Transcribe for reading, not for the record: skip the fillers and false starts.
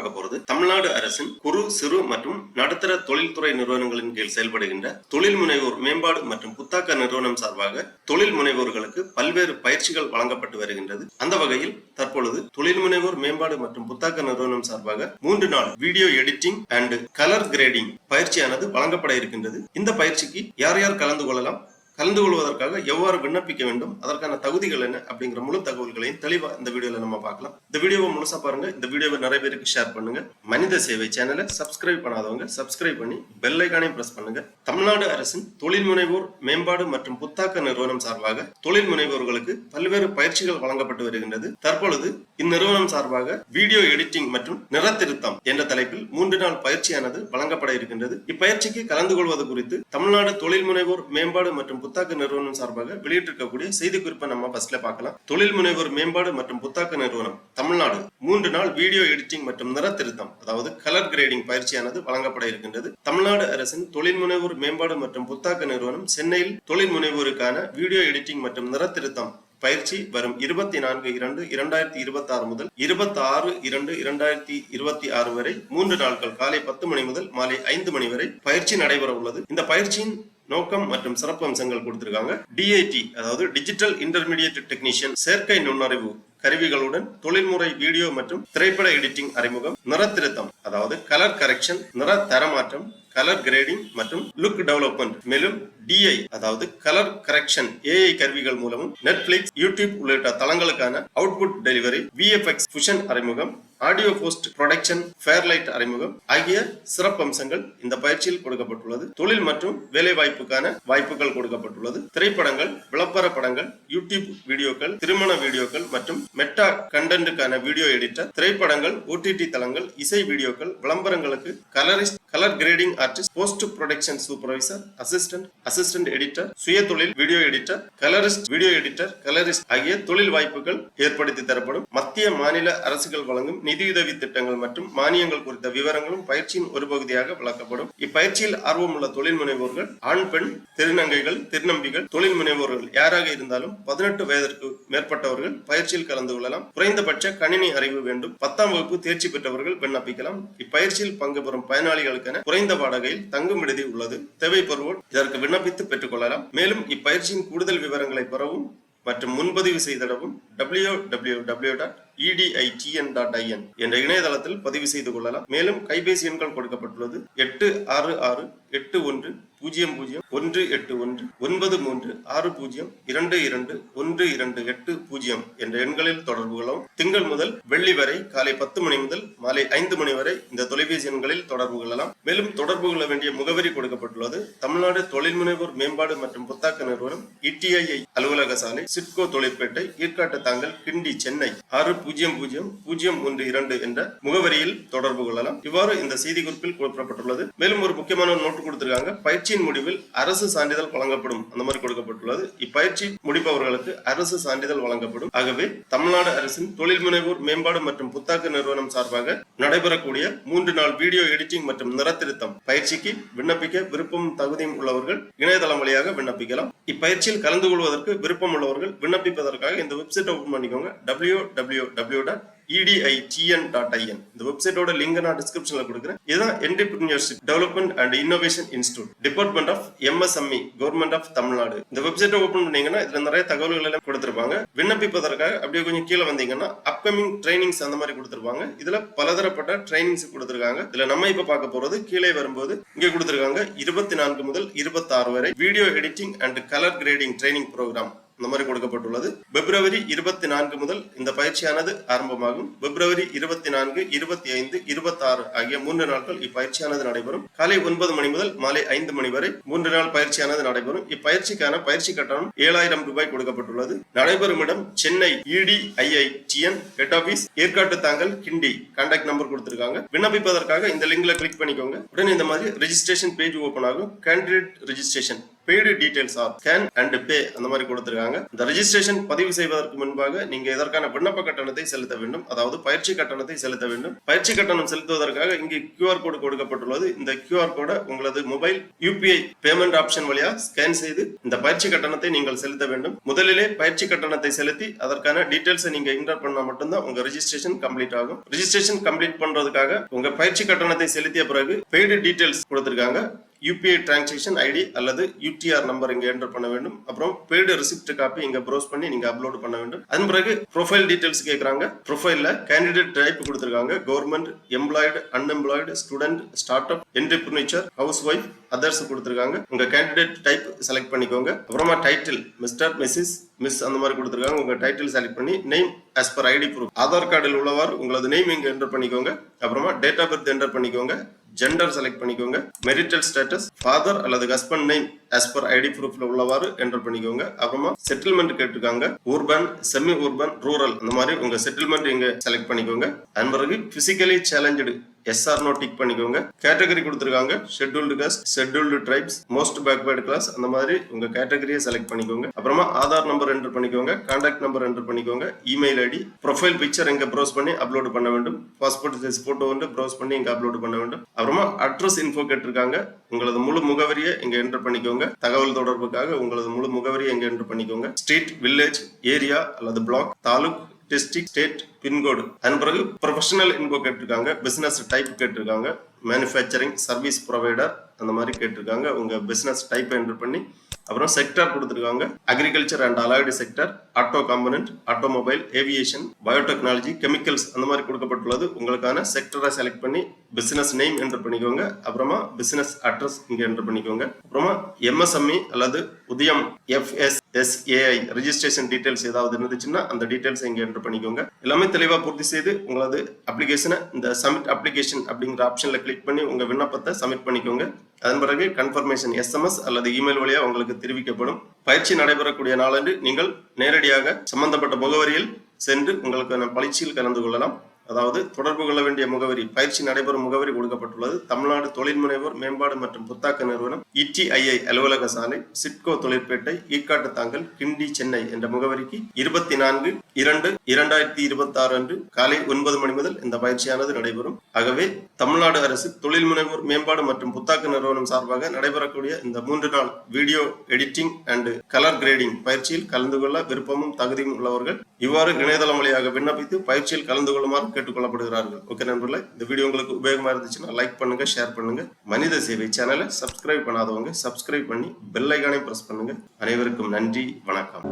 பார்க்க போறது தமிழ்நாடு அரசின் குறு சிறு மற்றும் நடுத்தர தொழில்துறை நிறுவனங்களின் கீழ் செயல்படுகின்ற தொழில் முனைவோர் மேம்பாடு மற்றும் புத்தாக்க நிறுவனம் சார்பாக தொழில் முனைவோர்களுக்கு பல்வேறு பயிற்சிகள் வழங்கப்பட்டு வருகின்றது. அந்த வகையில் தற்பொழுது தொழில் முனைவோர் மேம்பாடு மற்றும் புத்தாக்க நிறுவனம் சார்பாக 3 நாள் video editing and colour grading பயிற்சியானது வழங்கப்பட இருக்கின்றது. இந்த பயிற்சிக்கு யார் யார் கலந்து கொள்ளலாம், கலந்து கொள்வதற்காக எவ்வாறு விண்ணப்பிக்க வேண்டும், அதற்கான தகுதிகள் என்ன அப்படிங்கிற முழு தகவல்களையும் தெளிவா இந்த வீடியோல நம்ம பார்க்கலாம். இந்த வீடியோவை முழுசா பாருங்க. இந்த வீடியோவை நிறைய பேருக்கு ஷேர் பண்ணுங்க. மனித சேவை சேனலை சப்ஸ்கிரைப் பண்ணாதவங்க சப்ஸ்கிரைப் பண்ணி பெல் ஐகானையும் பிரஸ் பண்ணுங்க. தமிழ்நாடு அரசின் தொழில் முனைவோர் மேம்பாடு மற்றும் புத்தாக்க நிறுவனம் சார்பாக தொழில் முனைவோர்களுக்கு பல்வேறு பயிற்சிகள் வழங்கப்பட்டு வருகின்றது. தற்பொழுது இந்நிறுவனம் சார்பாக வீடியோ எடிட்டிங் மற்றும் நிறத்திருத்தம் என்ற தலைப்பில் 3 நாள் பயிற்சியானது வழங்கப்பட இருக்கின்றது. இப்பயிற்சிக்கு கலந்து கொள்வது குறித்து தமிழ்நாடு தொழில் முனைவோர் மேம்பாடு மற்றும் புத்தாக்க நிறுவனம் சார்பாக வெளியிட்டிருக்கக்கூடிய செய்தி குறிப்பை நம்ம ஃபர்ஸ்ட்ல பார்க்கலாம். தொழில் முனைவோர் மேம்பாடு மற்றும் புத்தாக்க நிறுவனம் தமிழ்நாடு 3 நாள் வீடியோ எடிட்டிங் மற்றும் நிறத்திருத்தம் அதாவது கலர் கிரேடிங் பயிற்சியானது வழங்கப்பட இருக்கின்றது. தமிழ்நாடு அரசின் தொழில் முனைவோர் மேம்பாடு மற்றும் புத்தாக்க நிறுவனம் சென்னையில் தொழில் முனைவோருக்கான வீடியோ எடிட்டிங் மற்றும் நிறத்திருத்தம் பயிற்சி வரும் 24/2/2026 முதல் 26/2/2026 வரை 3 நாட்கள் காலை 10 மணி முதல் மாலை 5 மணி வரை பயிற்சி நடைபெற உள்ளது. இந்த பயிற்சியின் நோக்கம் மற்றும் சிறப்பு அம்சங்கள் கொடுத்திருக்காங்க. DIT அதாவது டிஜிட்டல் இன்டர்மீடியட் டெக்னீஷியன் செயற்கை நுண்ணறிவு கருவிகளுடன் தொழில்முறை வீடியோ மற்றும் திரைப்பட எடிட்டிங் அறிமுகம், நிறத்திருத்தம் அதாவது கலர் கரெக்ஷன், நிற தரமாற்றம், கலர் கிரேடிங் மற்றும் லுக் டெவலப்மெண்ட், மேலும் DI அதாவது கலர் கரெக்ஷன் AI கருவிகள் மூலமும் நெட்ஃபிளிக்ஸ், யூடியூப் உள்ளிட்ட தளங்களுக்கான அவுட்புட் டெலிவரி, VFX ஃபுஷன் அறிமுகம், ஆடியோ போஸ்ட் ப்ரொடக்ஷன், ஃபேர்லைட் அறிமுகம் ஆகிய சிறப்பு அம்சங்கள் இந்த பயிற்சியில் கொடுக்கப்பட்டுள்ளது. தொழில் மற்றும் வேலை வாய்ப்புக்கான வாய்ப்புகள் கொடுக்கப்பட்டுள்ளது. திரைப்படங்கள், விளம்பர படங்கள், யூடியூப் வீடியோக்கள், திருமண வீடியோக்கள் மற்றும் மெட்டா கண்டென்ட்டுக்கான வீடியோ எடிட்டர், திரைப்படங்கள், OTT தளங்கள், இசை வீடியோக்கள், விளம்பரங்களுக்கு colourist, colour grading artist, post production supervisor, assistant editor, சுய தொழில் video editor, colourist video editor, colourist ஆகிய தொழில் வாய்ப்புகள் ஏற்படுத்தி தரப்படும். மத்திய மாநில அரசுகள் வழங்கும் நிதியுதவி திட்டங்கள் மற்றும் மானியங்கள் குறித்த விவரங்களும் பயிற்சியின் ஒரு பகுதியாக விளக்கப்படும். இப்பயிற்சியில் ஆர்வமுள்ள தொழில் முனைவோர்கள், ஆண் பெண், திருநங்கைகள், திருநம்பிகள், தொழில் முனைவோர்கள் யாராக இருந்தாலும் 18 வயதிற்கு மேற்பட்டவர்கள் பயிற்சியில் கலந்து கொள்ளலாம். குறைந்தபட்ச கணினி அறிவு வேண்டும். 10ஆம் வகுப்பு தேர்ச்சி பெற்றவர்கள் விண்ணப்பிக்கலாம். இப்பயிற்சியில் பங்கு பெறும் பயனாளிகளுக்கென குறைந்த வாடகையில் தங்கும் விடுதி உள்ளது. தேவைப்படுவோர் இதற்கு விண்ணப்பித்து பெற்றுக் கொள்ளலாம். மேலும் இப்பயிற்சியின் கூடுதல் விவரங்களை பெறவும் மற்றும் முன்பதிவு செய்திடவும் www.editn.in என்ற இணையதளத்தில் பதிவு செய்து கொள்ளலாம். மேலும் கைபேசி எண்கள் கொடுக்கப்பட்டுள்ளது. 86810113602228 என்ற எண்களில் தொடர்பு கொள்ளவும். திங்கள் முதல் வெள்ளி வரை காலை 10 மணி முதல் மாலை 5 மணி வரை இந்த தொலைபேசி எண்களில் தொடர்பு கொள்ளலாம். மேலும் தொடர்பு கொள்ள வேண்டிய முகவரி கொடுக்கப்பட்டுள்ளது. தமிழ்நாடு தொழில் முனைவோர் மேம்பாடு மற்றும் புத்தாக்க நிறுவனம், ETII அலுவலக சாலை, சிட்கோ தொழிற்பேட்டை, ஈர்க்காட்டு தாங்கல், கிண்டி, சென்னை 600012 என்ற முகவரியில் தொடர்பு கொள்ளலாம். இவ்வாறு இந்த செய்தி குறிப்பில் குறிப்பிடப்பட்டுள்ளது. மேலும் ஒரு முக்கியமான நோட்டு கொடுத்திருக்காங்க. பயிற்சியின் முடிவில் அரசு சான்றிதழ் வழங்கப்படும் அந்த மாதிரி கொடுக்கப்பட்டுள்ளது. இப்பயிற்சி முடிப்பவர்களுக்கு அரசு சான்றிதழ் வழங்கப்படும். ஆகவே தமிழ்நாடு அரசின் தொழில் முனைவோர் மேம்பாடு மற்றும் புத்தாக்க நிறுவனம் சார்பாக நடைபெறக்கூடிய 3 நாள் வீடியோ எடிட்டிங் மற்றும் நிறத்திருத்தம் பயிற்சிக்கு விண்ணப்பிக்க விருப்பம் தகுதியும் உள்ளவர்கள் இணையதளம் வழியாக விண்ணப்பிக்கலாம். இப்பயிற்சியில் கலந்து கொள்வதற்கு விருப்பம் உள்ளவர்கள் விண்ணப்பிப்பதற்காக இந்த வெப்சைட் ஓபன் பண்ணிக்கோங்க. www.editn.in இந்த வெப்சைட்டோட லிங்க் நான் டிஸ்கிரிப்ஷன்ல கொடுக்கிறேன். இதுதான் entrepreneurship development and innovation institute, department of MSME, government of Tamil Nadu. இந்த வெப்சைட்டை ஓபன் பண்ணீங்கன்னா இதுல நிறைய தகவல்கள் எல்லாம் கொடுத்திருப்பாங்க. விண்ணப்பிப்பதற்காக அப்படியே கொஞ்சம் கீழே வந்தீங்கன்னா அப்கமிங் ட்ரைனிங்ஸ் அந்த மாதிரி கொடுத்திருப்பாங்க. இதுல பலதரப்பட்ட ட்ரைனிங்ஸ் கொடுத்திருக்காங்க. இதுல நம்ம இப்ப பார்க்க போறது கீழே வரும்போது இங்க கொடுத்திருக்காங்க 24 முதல் 26 வரை video editing and colour grading training programme இந்த மாதிரி கொடுக்கப்பட்டுள்ளது. பிப்ரவரி 24 முதல் இந்த பயிற்சியானது ஆரம்பமாகும். பிப்ரவரி 24, 25, 26 ஆகிய 3 நாட்கள் இப்பயிற்சியானது நடைபெறும். காலை 9 மணி முதல் மாலை 5 மணி வரை 3 நாள் பயிற்சியானது நடைபெறும். இப்பயிற்சிக்கான பயிற்சி கட்டணம் 7000 ரூபாய் கொடுக்கப்பட்டுள்ளது. நடைபெறும் இடம் சென்னை EDIITN ஹெட் ஆபீஸ், ஏற்காட்டு தாங்கல், கிண்டி. கான்டாக்ட் நம்பர் கொடுத்திருக்காங்க. விண்ணப்பிப்பதற்காக இந்த லிங்க்ல கிளிக் பண்ணிக்கோங்க. உடனே இந்த மாதிரி ரெஜிஸ்ட்ரேஷன் பேஜ் ஓபன் ஆகும். Candidate registration paid details R scan and pay அந்த மாதிரி கொடுத்திருக்காங்க. இந்த ரெஜிஸ்ட்ரேஷன் பதிவு செய்வதற்கு முன்பாக நீங்க இதற்கான விண்ணப்ப கட்டணத்தை செலுத்த வேண்டும். அதாவது பயிற்சி கட்டணத்தை செலுத்த வேண்டும். பயிற்சி கட்டணம் செலுத்துவதற்காக இங்கு QR கோடு கொடுக்கப்பட்டுள்ளது. இந்த QR கோடை உங்களது மொபைல் UPI பேமெண்ட் ஆப்ஷன் வழியா ஸ்கேன் செய்து இந்த பயிற்சி கட்டணத்தை நீங்கள் செலுத்த வேண்டும். முதலிலே பயிற்சி கட்டணத்தை செலுத்தி அதற்கான டீடைல்ஸை நீங்க என்டர் பண்ணா மட்டும்தான் உங்க ரெஜிஸ்ட்ரேஷன் கம்ப்ளீட் ஆகும். ரெஜிஸ்ட்ரேஷன் கம்ப்ளீட் பண்றதுக்காக உங்க பயிற்சி கட்டணத்தை செலுத்திய பிறகு பெய்டு டீடைல்ஸ் கொடுத்திருக்காங்க. UPI டிரான்சாக்ஷன் ஐடி அல்லது UTR நம்பர் இங்க என்டர் பண்ண வேண்டும். அப்புறம் பெய்டு ரெசிப்ட் காப்பி இங்க ப்ரௌஸ் பண்ணி நீங்க அப்லோட் பண்ண வேண்டும். அதன் பிறகு ப்ரொஃபைல் டீடைல்ஸ் கேக்குறாங்க. ப்ரொஃபைல்ல கேண்டிடேட் டைப் கொடுத்திருக்காங்க. Government, employed, unemployed, student, start up, entrepreneur, house wife, others கொடுத்திருக்காங்க. உங்க கேண்டிடேட் டைப் செலக்ட் பண்ணிக்கோங்க. அப்புறமா டைட்டில் மிஸ்டர், மிஸ்ஸஸ், மிஸ் அந்த மாதிரி கொடுத்திருக்காங்க. உங்க டைட்டில் செலக்ட் பண்ணி name as per ID proof Aadhaar கார்டில் உள்ளவாறு உங்களது நேம் இங்க என்டர் பண்ணிக்கோங்க. அப்புறமா டேட் ஆஃப் பர்த் என்டர் பண்ணிக்கோங்க. ஜெண்டர் செலக்ட் பண்ணிக்கோங்க. மெரிட்டல் ஸ்டேட்டஸ் ஃபாதர் அல்லது husband name as per ID proofல உள்ளவாறு என்டர் பண்ணிக்கோங்க. அப்புறமா செட்டில்மெண்ட் கேட்டிருக்காங்க. ஊர்பன், செமி ஊர்பன், ரூரல் அந்த மாதிரி உங்க செட்டில்மெண்ட் இங்க செலக்ட் பண்ணிக்கோங்க. அதன் பிறகு physically challenged SR no tick பண்ணிக்கோங்க. கேட்டகரி கொடுத்திருக்காங்க. Scheduled caste, scheduled tribes, most backward class அந்த மாதிரி உங்க கேட்டகரியை செலக்ட் பண்ணிக்கோங்க. அப்புறமா ஆதார் நம்பர் என்டர் பண்ணிக்கோங்க. கான்டாக்ட் நம்பர் என்டர் பண்ணிக்கோங்க. இமெயில் ஐடி, ப்ரொஃபைல் பிக்சர் இங்க ப்ரௌஸ் பண்ணி அப்லோட் பண்ண வேண்டும். பாஸ்போர்ட் சைஸ் போட்டோ வந்து ப்ரௌஸ் பண்ணி இங்க அப்லோட் பண்ண வேண்டும். அப்புறமா அட்ரஸ் இன்ஃபோ கேட்டிருக்காங்க. உங்களது முழு முகவரியை இங்க என்டர் பண்ணிக்கோங்க. தகவல் தொடர்புக்காக உங்களது முழு முகவரியை இங்க என்டர் பண்ணிக்கோங்க. ஸ்ட்ரீட், வில்லேஜ், ஏரியா அல்லது block, taluk, district, state, pincode. அதன் பிறகு ப்ரொஃபஷனல் இன்ஃபோ கேட்டிருக்காங்க. பிசினஸ் டைப் கேட்டிருக்காங்க. மேனுஃபேக்சரிங், சர்வீஸ் ப்ரொவைடர் அந்த மாதிரி கேட்டிருக்காங்க. உங்க பிசினஸ் டைப் என்டர் பண்ணி அப்புறம் செக்டர் கொடுத்திருக்காங்க. Agriculture and allied sector, auto component, automobile, aviation, biotechnology, chemicals அந்த மாதிரி கொடுக்கப்பட்டுள்ளது. உங்களுக்கான செக்டரை செலக்ட் பண்ணி பிசினஸ் நேம் என்டர் பண்ணிக்கோங்க. அப்புறமா பிசினஸ் அட்ரஸ் இங்க என்டர் பண்ணிக்கோங்க. அப்புறமா MSME அல்லது உதயம் FSSAI ரெஜிஸ்ட்ரேஷன் டீடைல்ஸ் ஏதாவது இருந்துச்சுன்னா அந்த டீடைல்ஸ் இங்க என்டர் பண்ணிக்கோங்க. எல்லாமே தெளிவா பூர்த்தி செய்து உங்களது அப்ளிகேஷனை இந்த சப்மிட் அப்ளிகேஷன் அப்படிங்கிற ஆப்ஷன்ல கிளிக் பண்ணி உங்க விண்ணப்பத்தை சப்மிட் பண்ணிக்கோங்க. அதன் பிறகு கன்ஃபர்மேஷன் SMS அல்லது இமெயில் வழியா உங்களுக்கு தெரிவிக்கப்படும். பயிற்சி நடைபெறக்கூடிய நாளன்று நீங்கள் நேரடியாக சம்பந்தப்பட்ட முகவரியில் சென்று உங்களுக்கான பயிற்சியில் கலந்து கொள்ளலாம். அதாவது தொடர்பு கொள்ள வேண்டிய முகவரி, பயிற்சி நடைபெறும் முகவரி கொடுக்கப்பட்டுள்ளது. தமிழ்நாடு தொழில் முனைவோர் மேம்பாடு மற்றும் புத்தாக்க நிறுவனம், ETII அலுவலக சாலை, சிட்கோ தொழிற்பேட்டை, ஈக்காட்டு தாங்கல், கிண்டி, சென்னை என்ற முகவரிக்கு 24/2/2026 அன்று காலை 9 மணி முதல் இந்த பயிற்சியானது நடைபெறும். ஆகவே தமிழ்நாடு அரசு தொழில் முனைவோர் மேம்பாடு மற்றும் புத்தாக்க நிறுவனம் சார்பாக நடைபெறக்கூடிய இந்த 3 நாள் video editing and colour grading பயிற்சியில் கலந்து கொள்ள விருப்பமும் தகுதியும் உள்ளவர்கள் இவ்வாறு இணையதளம் வழியாக விண்ணப்பித்து பயிற்சியில் கலந்து கொள்ளுமாறு கேட்டுக்கொள்ளப்படுகிறார்கள். ஓகே நண்பர்களே, இந்த வீடியோ உங்களுக்கு உபயோகமா இருந்துச்சுன்னா லைக் பண்ணுங்க, ஷேர் பண்ணுங்க. மனித சேவை சேனலை சப்ஸ்கிரைப் பண்ணாதவங்க சப்ஸ்கிரைப் பண்ணி பெல் ஐகானை பிரஸ் பண்ணுங்க. அனைவருக்கும் நன்றி, வணக்கம்.